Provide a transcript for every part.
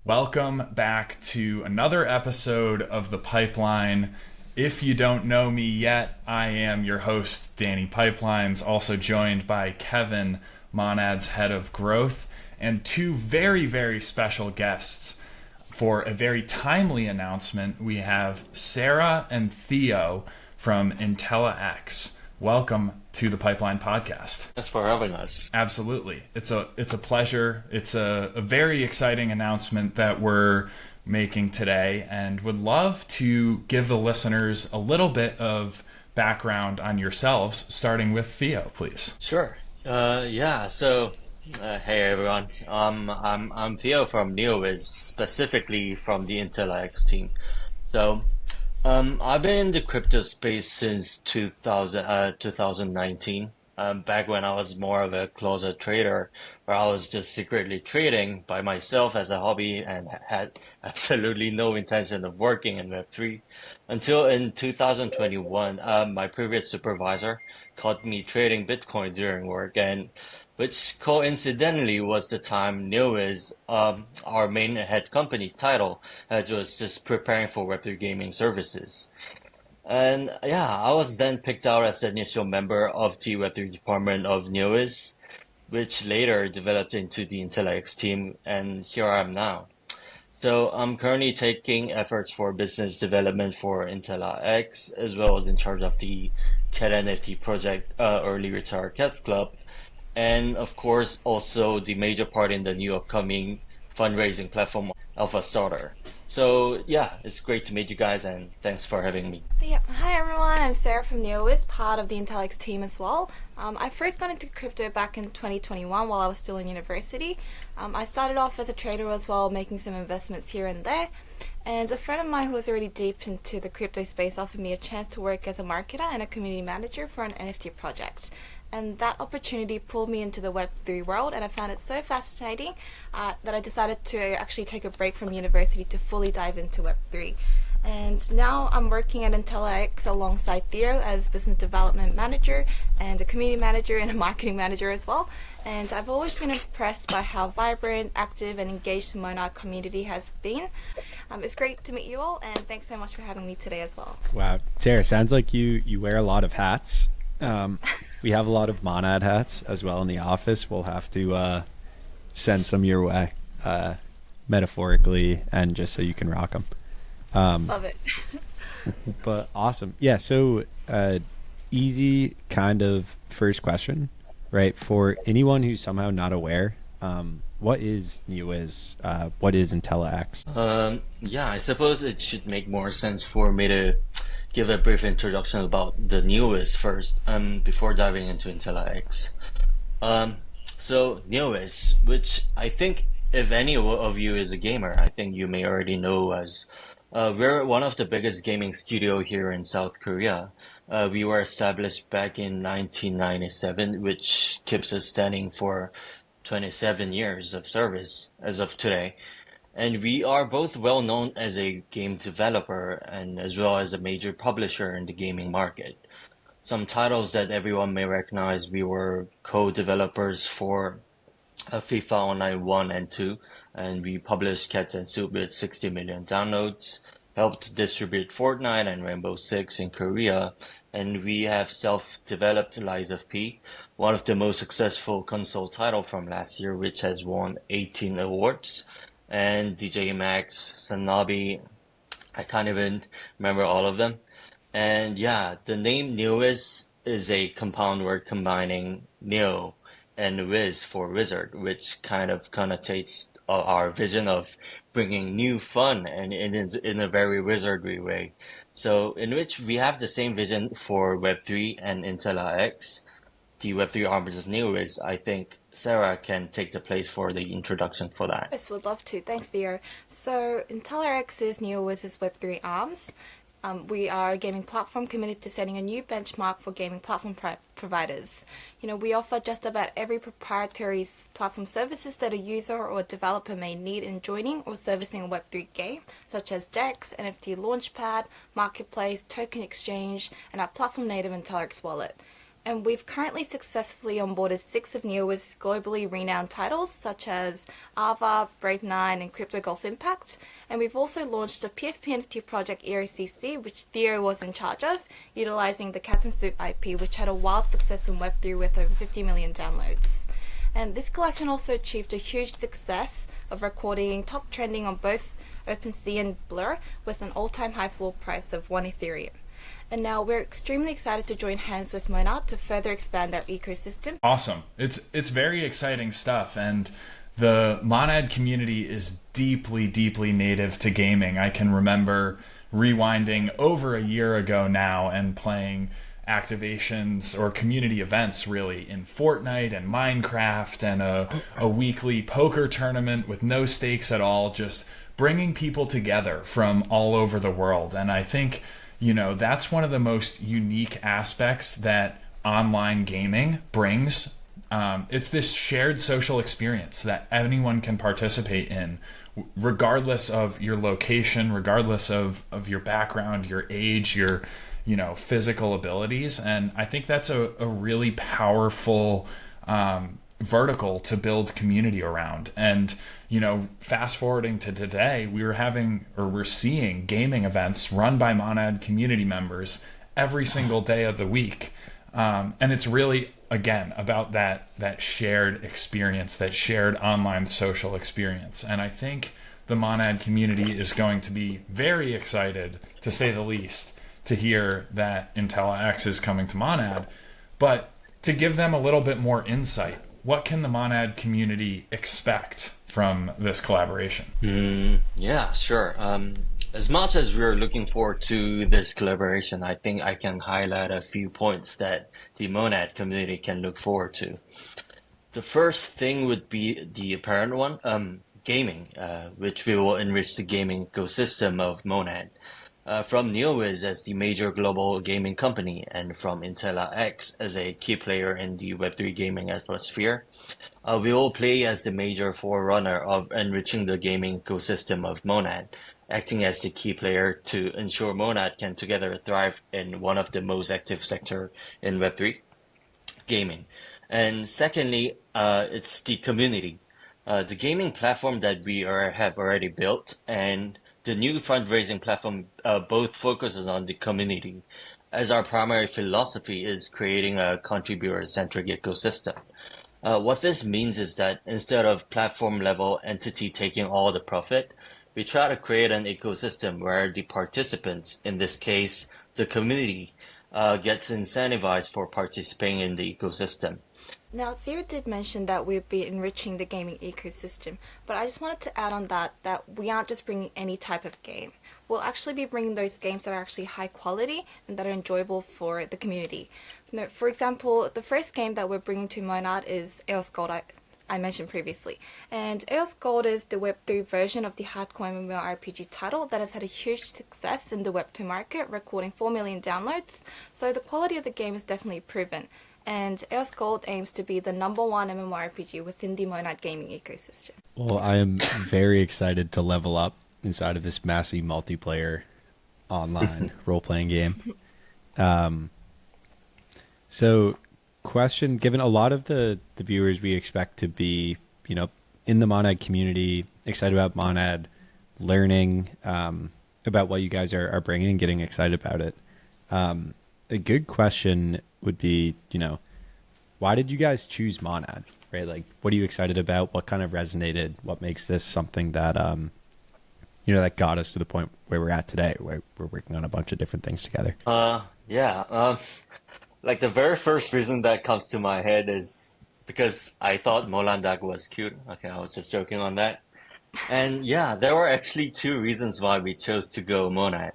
Welcome back to another episode of The Pipeline. If you don't know me yet, I am your host, Danny Pipelines, also joined by Kevin, Monad's head of growth, and two very, very special guests. For a very timely announcement, we have Sarah and Theo from IntellaX. Welcome to the Pipeline Podcast. Thanks for having us. Absolutely. It's a pleasure. It's a very exciting announcement that we're making today, and would love to give the listeners a little bit of background on yourselves, starting with Theo, please. Sure. Hey everyone. I'm Theo from Neowiz, specifically from the IntellaX team. I've been in the crypto space since 2019. Back when I was more of a closet trader, where I was just secretly trading by myself as a hobby and had absolutely no intention of working in Web3. Until in 2021, my previous supervisor caught me trading Bitcoin during work, and which coincidentally was the time Neowiz, our main head company title, was just preparing for Web3 gaming services. And yeah, I was then picked out as the initial member of the Web3 department of Neowiz, which later developed into the IntellaX team, and here I am now. So I'm currently taking efforts for business development for IntellaX, as well as in charge of the Cat NFT project, Early Retire Cats Club, and of course also the major part in the new upcoming fundraising platform Alpha Starter. So yeah, it's great to meet you guys, and thanks for having me. Yep. Hi everyone, I'm Sarah from Neowiz, part of the IntellaX team as well. I first got into crypto back in 2021 while I was still in university. I started off as a trader as well, making some investments here and there. And a friend of mine who was already deep into the crypto space offered me a chance to work as a marketer and a community manager for an NFT project. And that opportunity pulled me into the Web3 world, and I found it so fascinating that I decided to actually take a break from university to fully dive into Web3. And now I'm working at IntellaX alongside Theo as business development manager and a community manager and a marketing manager as well. And I've always been impressed by how vibrant, active, and engaged the Monad community has been. It's great to meet you all, and thanks so much for having me today as well. Wow, Sarah, sounds like you wear a lot of hats. We have a lot of Monad hats as well in the office. We'll have to send some your way, metaphorically, and just so you can rock them. Love it. But awesome. Yeah, so easy kind of first question, right? For anyone who's somehow not aware, what is Neowiz? What is IntellaX? Yeah, I suppose it should make more sense for me to give a brief introduction about the Neowiz first, before diving into IntellaX. So Neowiz, which I think if any of you is a gamer, I think you may already know as we're one of the biggest gaming studio here in South Korea. We were established back in 1997, which keeps us standing for 27 years of service as of today. And we are both well known as a game developer and as well as a major publisher in the gaming market. Some titles that everyone may recognize: we were co-developers for FIFA Online 1 and 2, and we published Cats and Soup with 60 million downloads, helped distribute Fortnite and Rainbow Six in Korea, and we have self-developed Lies of P, one of the most successful console title from last year, which has won 18 awards. And DJ Max, Sanabi, I can't even remember all of them. And yeah, the name Neowiz is a compound word combining Neo and Wiz for wizard, which kind of connotates our vision of bringing new fun and in a very wizardry way. So in which we have the same vision for Web3 and IntellaX, the Web3 arms of Neowiz. I think Sarah can take the place for the introduction for that. Yes, would love to. Thanks, Theo. So IntellaX is Neowiz's Web3 arms. We are a gaming platform committed to setting a new benchmark for gaming platform providers. We offer just about every proprietary platform services that a user or a developer may need in joining or servicing a Web3 game, such as DEX, NFT launchpad, marketplace, token exchange, and our platform native IntellaX wallet. And we've currently successfully onboarded 6 of Neowiz's globally renowned titles, such as Ava, Brave 9, and Crypto Golf Impact. And we've also launched a PFP NFT project EOCC, which Theo was in charge of, utilizing the Cats and Soup IP, which had a wild success in Web3 with over 50 million downloads. And this collection also achieved a huge success of recording top trending on both OpenSea and Blur with an all-time high floor price of 1 Ethereum. And now we're extremely excited to join hands with Monad to further expand our ecosystem. Awesome. It's very exciting stuff, and the Monad community is deeply, deeply native to gaming. I can remember rewinding over a year ago now and playing activations or community events really in Fortnite and Minecraft and a weekly poker tournament with no stakes at all, just bringing people together from all over the world. And I think, that's one of the most unique aspects that online gaming brings. It's this shared social experience that anyone can participate in, regardless of your location, regardless of your background, your age, your physical abilities. And I think that's a really powerful vertical to build community around. And fast forwarding to today, we're seeing gaming events run by Monad community members every single day of the week. And it's really, again, about that shared experience, that shared online social experience. And I think the Monad community is going to be very excited, to say the least, to hear that IntellaX is coming to Monad. But to give them a little bit more insight, what can the Monad community expect from this collaboration? Yeah, sure. As much as we're looking forward to this collaboration, I think I can highlight a few points that the Monad community can look forward to. The first thing would be the apparent one, gaming, which we will enrich the gaming ecosystem of Monad. From Neowiz as the major global gaming company and from IntellaX as a key player in the Web3 gaming atmosphere, we will play as the major forerunner of enriching the gaming ecosystem of Monad, acting as the key player to ensure Monad can together thrive in one of the most active sector in Web3 gaming. And secondly, it's the community. The gaming platform that we have already built and the new fundraising platform both focuses on the community, as our primary philosophy is creating a contributor-centric ecosystem. What this means is that instead of platform-level entity taking all the profit, we try to create an ecosystem where the participants, in this case, the community, gets incentivized for participating in the ecosystem. Now, Theo did mention that we'd be enriching the gaming ecosystem, but I just wanted to add on that we aren't just bringing any type of game. We'll actually be bringing those games that are actually high quality and that are enjoyable for the community. For example, the first game that we're bringing to Monad is EOS Gold, I mentioned previously. And EOS Gold is the Web3 version of the hardcore MMORPG title that has had a huge success in the Web2 market, recording 4 million downloads. So the quality of the game is definitely proven. And EOS Gold aims to be the #1 MMORPG within the Monad gaming ecosystem. Well, I am very excited to level up inside of this massive multiplayer online role-playing game. So, question, given a lot of the viewers we expect to be, in the Monad community, excited about Monad, learning about what you guys are bringing and getting excited about it. A good question would be, why did you guys choose Monad, right? Like, what are you excited about? What kind of resonated? What makes this something that, that got us to the point where we're at today, where we're working on a bunch of different things together? Like the very first reason that comes to my head is because I thought Molandak was cute. Okay, I was just joking on that. And yeah, there were actually 2 reasons why we chose to go Monad.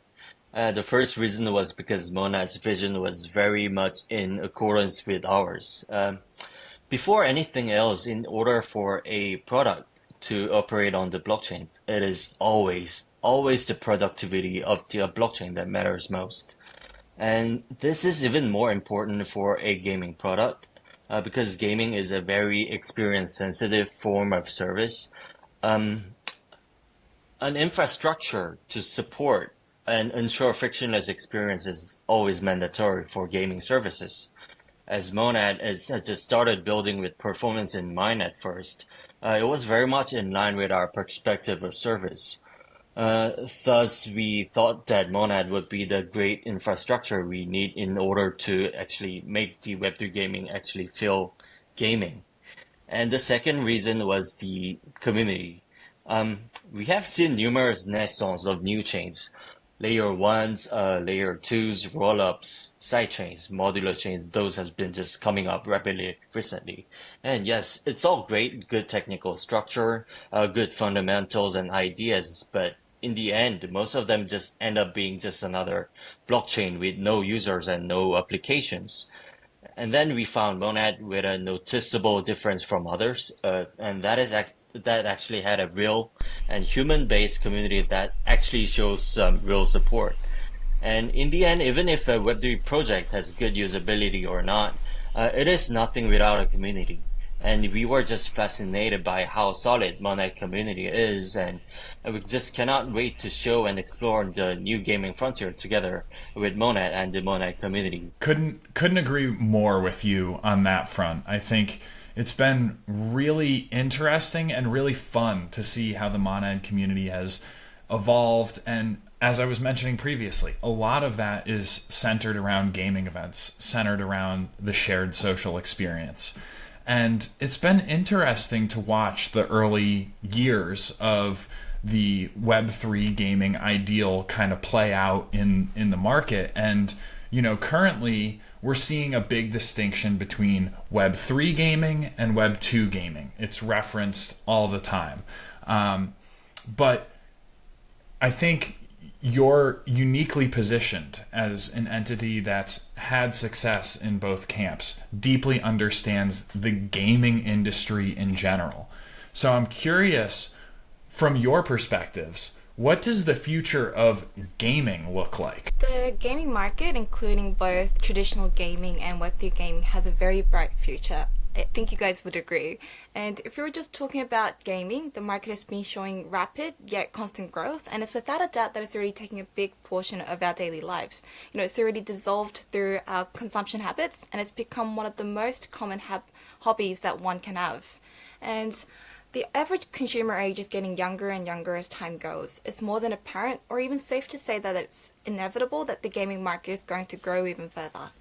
The first reason was because Monad's vision was very much in accordance with ours. Before anything else, in order for a product to operate on the blockchain, it is always the productivity of the blockchain that matters most. And this is even more important for a gaming product because gaming is a very experience-sensitive form of service. An infrastructure to support and ensure frictionless experience is always mandatory for gaming services. as Monad has just started building with performance in mind at first, it was very much in line with our perspective of service. Thus, we thought that Monad would be the great infrastructure we need in order to actually make the Web3 gaming actually feel gaming. And the second reason was the community. We have seen numerous naissance of new chains, layer ones, layer twos, rollups, side chains, modular chains. Those has been just coming up rapidly recently. And yes, it's all great, good technical structure, good fundamentals and ideas, but in the end, most of them just end up being just another blockchain with no users and no applications. And then we found Monad with a noticeable difference from others, and that actually had a real and human-based community that actually shows some real support. And in the end, even if a Web3 project has good usability or not, it is nothing without a community. And we were just fascinated by how solid Monad community is, and we just cannot wait to show and explore the new gaming frontier together with Monad and the Monad community. Couldn't agree more with you on that front. I think it's been really interesting and really fun to see how the Monad community has evolved, and as I was mentioning previously, a lot of that is centered around gaming events, centered around the shared social experience. And it's been interesting to watch the early years of the Web3 gaming ideal kind of play out in the market. And, currently we're seeing a big distinction between Web3 gaming and Web2 gaming. It's referenced all the time. But I think you're uniquely positioned as an entity that's had success in both camps, deeply understands the gaming industry in general. So I'm curious, from your perspectives, what does the future of gaming look like? The gaming market, including both traditional gaming and Web3 gaming, has a very bright future. I think you guys would agree. And if we were just talking about gaming, the market has been showing rapid yet constant growth, and it's without a doubt that it's already taking a big portion of our daily lives. It's already dissolved through our consumption habits, and it's become one of the most common hobbies that one can have. And the average consumer age is getting younger and younger as time goes. It's more than apparent, or even safe to say that it's inevitable that the gaming market is going to grow even further.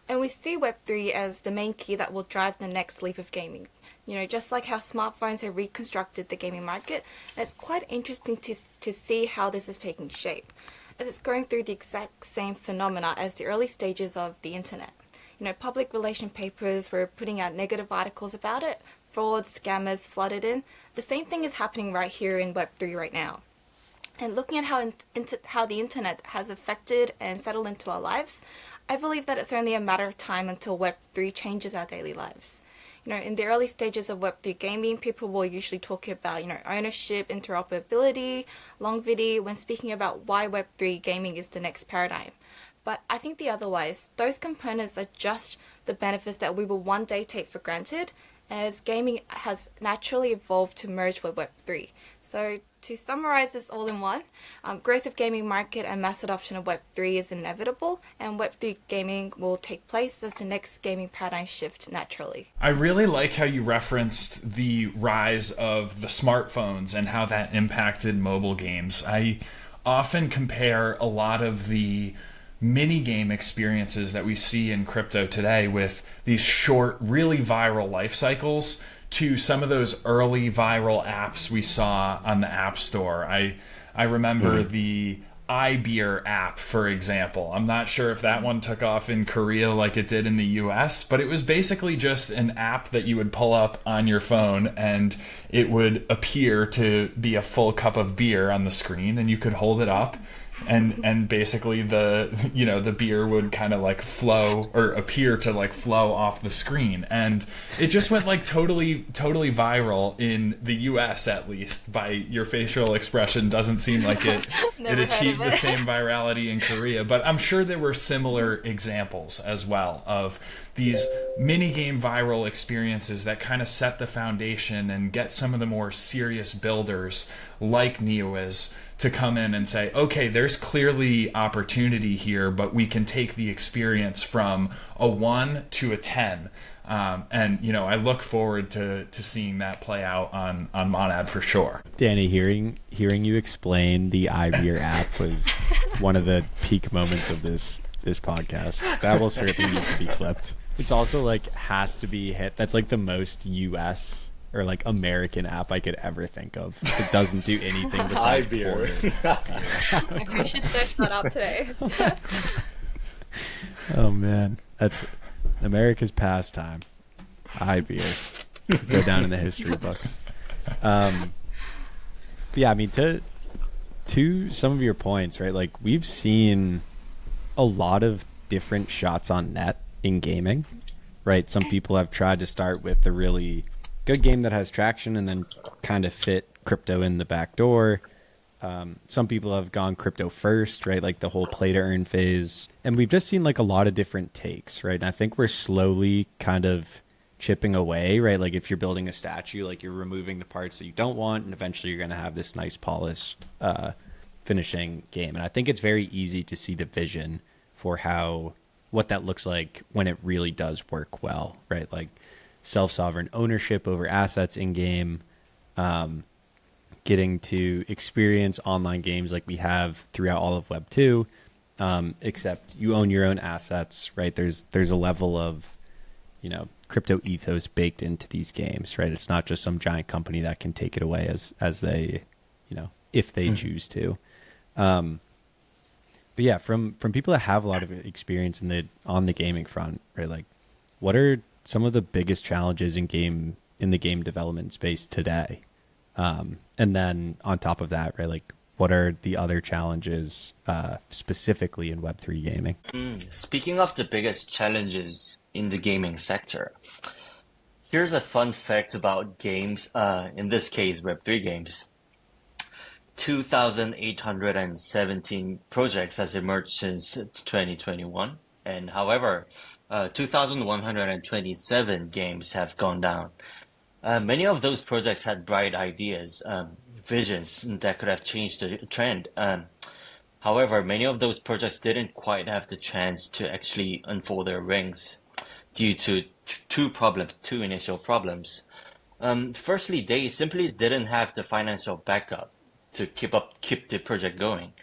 And we see Web3 as the main key that will drive the next leap of gaming. Just like how smartphones have reconstructed the gaming market, and it's quite interesting to see how this is taking shape, as it's going through the exact same phenomena as the early stages of the internet. Public relation papers were putting out negative articles about it, frauds, scammers flooded in. The same thing is happening right here in Web3 right now. And looking at how the internet has affected and settled into our lives, I believe that it's only a matter of time until Web3 changes our daily lives. In the early stages of Web3 gaming, people will usually talk about, ownership, interoperability, longevity when speaking about why Web3 gaming is the next paradigm. But I think the otherwise, those components are just the benefits that we will one day take for granted, as gaming has naturally evolved to merge with Web3. So to summarize this all in one, growth of gaming market and mass adoption of Web3 is inevitable, and Web3 gaming will take place as the next gaming paradigm shift naturally. I really like how you referenced the rise of the smartphones and how that impacted mobile games. I often compare a lot of the mini game experiences that we see in crypto today with these short, really viral life cycles to some of those early viral apps we saw on the App Store. I remember the iBeer app, for example. I'm not sure if that one took off in Korea like it did in the US, but it was basically just an app that you would pull up on your phone and it would appear to be a full cup of beer on the screen, and you could hold it up and basically the beer would kind of like flow or appear to like flow off the screen, and it just went like totally viral in the US, at least by your facial expression. Doesn't seem like it achieved the same virality in Korea, but I'm sure there were similar examples as well of these mini game viral experiences that kind of set the foundation and get some of the more serious builders like Neowiz to come in and say, okay, there's clearly opportunity here, but we can take the experience from a 1 to a 10. And, you know, I look forward to seeing that play out on Monad for sure. Danny, hearing you explain the iBeer app was one of the peak moments of this podcast. That will certainly need to be clipped. It's also like has to be hit. That's like the most US or like American app I could ever think of. It doesn't do anything besides iBeer. We should search that up today. Oh man, that's America's pastime. iBeer. Go down in the history books. But yeah, I mean, to some of your points, right? Like we've seen a lot of different shots on net in gaming, right? Some people have tried to start with the really good game that has traction and then kind of fit crypto in the back door. Some people have gone crypto first, right? Like the whole play to earn phase. And we've just seen like a lot of different takes, right? And I think we're slowly kind of chipping away, right? Like if you're building a statue, like you're removing the parts that you don't want, and eventually you're going to have this nice polished finishing game. And I think it's very easy to see the vision for what that looks like when it really does work well, right? Like self-sovereign ownership over assets in game, getting to experience online games like we have throughout all of Web 2, except you own your own assets, right? There's a level of, you know, crypto ethos baked into these games, right? It's not just some giant company that can take it away as they, you know, if they choose to. But yeah, from people that have a lot of experience on the gaming front, right? Like, what are some of the biggest challenges in the game development space today? And then on top of that, right? Like, what are the other challenges specifically in Web3 gaming? Speaking of the biggest challenges in the gaming sector, here's a fun fact about games, in this case, Web3 games. 2,817 projects has emerged since 2021, and however, 2,127 games have gone down. Many of those projects had bright ideas, visions that could have changed the trend. However, many of those projects didn't quite have the chance to actually unfold their wings due to two initial problems. Firstly, they simply didn't have the financial backup to keep the project going.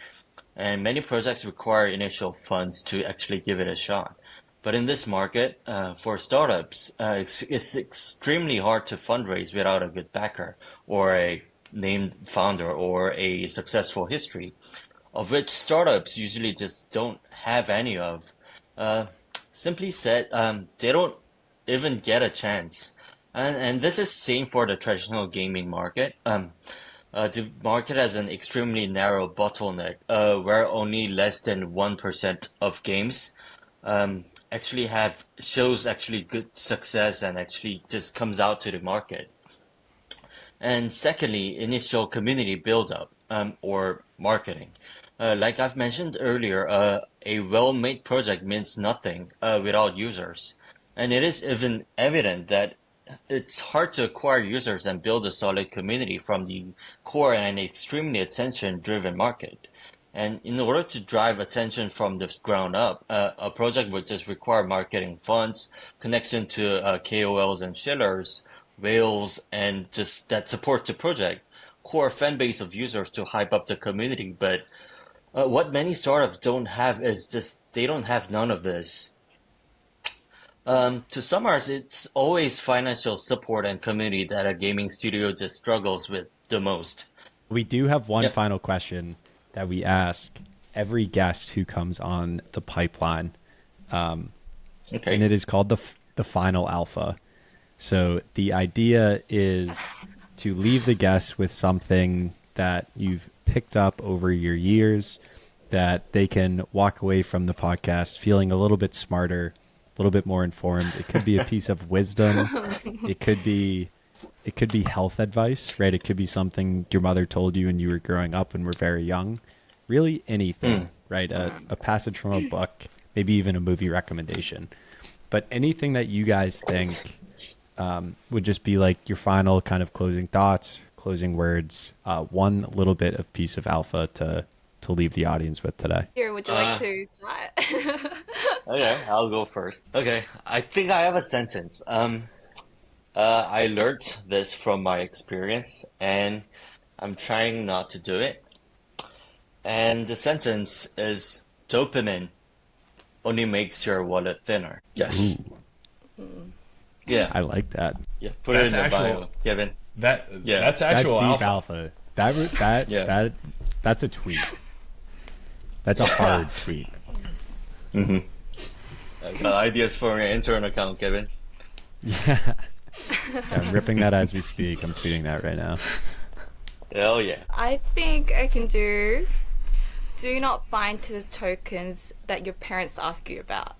And many projects require initial funds to actually give it a shot. But in this market, for startups, it's extremely hard to fundraise without a good backer or a named founder or a successful history, of which startups usually just don't have any of. Simply said, they don't even get a chance. And this is same for the traditional gaming market. The market has an extremely narrow bottleneck, where only less than 1% of games shows good success and actually just comes out to the market. And secondly, initial community build-up, or marketing. Like I've mentioned earlier, a well-made project means nothing without users. And it is even evident that it's hard to acquire users and build a solid community from the core and an extremely attention-driven market. And in order to drive attention from the ground up, a project would just require marketing funds, connection to KOLs and shillers, whales, and just that support the project, core fan base of users to hype up the community. But what many startups don't have is they don't have none of this. To summarize, it's always financial support and community that a gaming studio just struggles with the most. We do have one final question that we ask every guest who comes on the pipeline. And it is called the final alpha. So the idea is to leave the guests with something that you've picked up over your years that they can walk away from the podcast feeling a little bit smarter, a little bit more informed. It could be a piece of wisdom. It could be health advice, right? It could be something your mother told you when you were growing up and were very young. Really anything, right? A passage from a book, maybe even a movie recommendation. But anything that you guys think would just be like your final kind of closing thoughts, closing words, one little bit of piece of alpha to leave the audience with today. Here, would you like to start? Okay, I'll go first. Okay, I think I have a sentence. I learned this from my experience, and I'm trying not to do it. And the sentence is dopamine only makes your wallet thinner. Yes. Ooh, Yeah. I like that. Yeah. Put it in That's the actual- bio, Kevin. That's actual That's deep alpha. alpha. Yeah. That's a tweet. That's a hard tweet. Mm-hmm. I got ideas for your intern account, Kevin. Yeah. So I'm ripping that as we speak. I'm tweeting that right now. Hell yeah. I think I can do not bind to the tokens that your parents ask you about.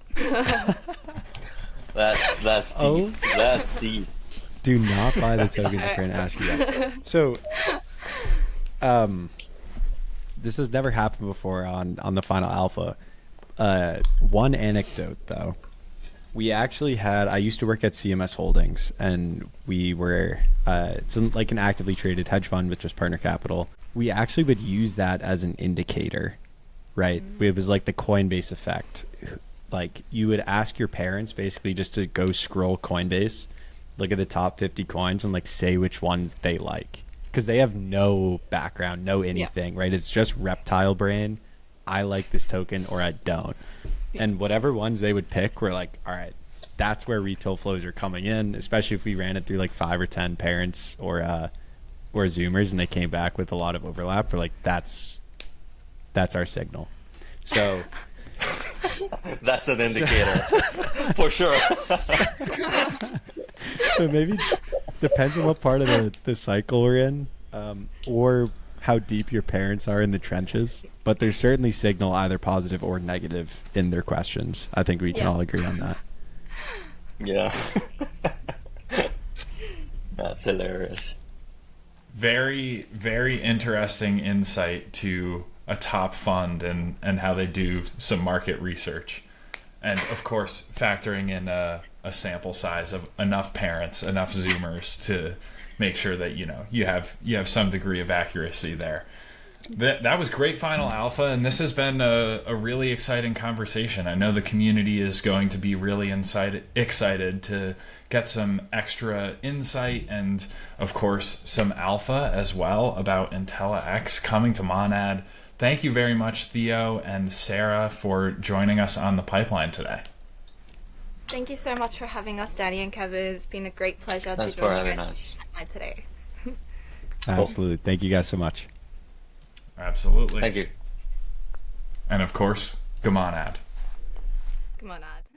That's deep. Oh. That's deep. Do not buy the tokens if you're going to ask you that. So, this has never happened before on the final alpha. One anecdote though. We actually had, I used to work at CMS Holdings, and we were, it's like an actively traded hedge fund with just partner capital. We actually would use that as an indicator, right? It was like the Coinbase effect. Like you would ask your parents basically just to go scroll Coinbase, look at the top 50 coins and like say which ones they like. Because they have no background, no anything, right? It's just reptile brain. I like this token or I don't. And whatever ones they would pick were like, all right, that's where retail flows are coming in, especially if we ran it through like 5 or 10 parents or Zoomers and they came back with a lot of overlap. We're like, that's our signal. So That's an indicator. For sure. so maybe depends on what part of the cycle we're in, or how deep your parents are in the trenches. But there's certainly signal either positive or negative in their questions. I think we can all agree on that. Yeah. That's hilarious. Very, very interesting insight to a top fund and how they do some market research. And of course, factoring in a sample size of enough parents, enough Zoomers to make sure that, you have some degree of accuracy there. That was great final alpha, and this has been a really exciting conversation. I know the community is going to be really excited to get some extra insight and, of course, some alpha as well about IntellaX coming to Monad. Thank you very much, Theo and Sarah, for joining us on the pipeline today. Thank you so much for having us, Danny and Kevin. It's been a great pleasure Thanks to for join having you guys us. today. Absolutely. Thank you guys so much. Absolutely. Thank you. And of course, Gamonad. Come on, Ad.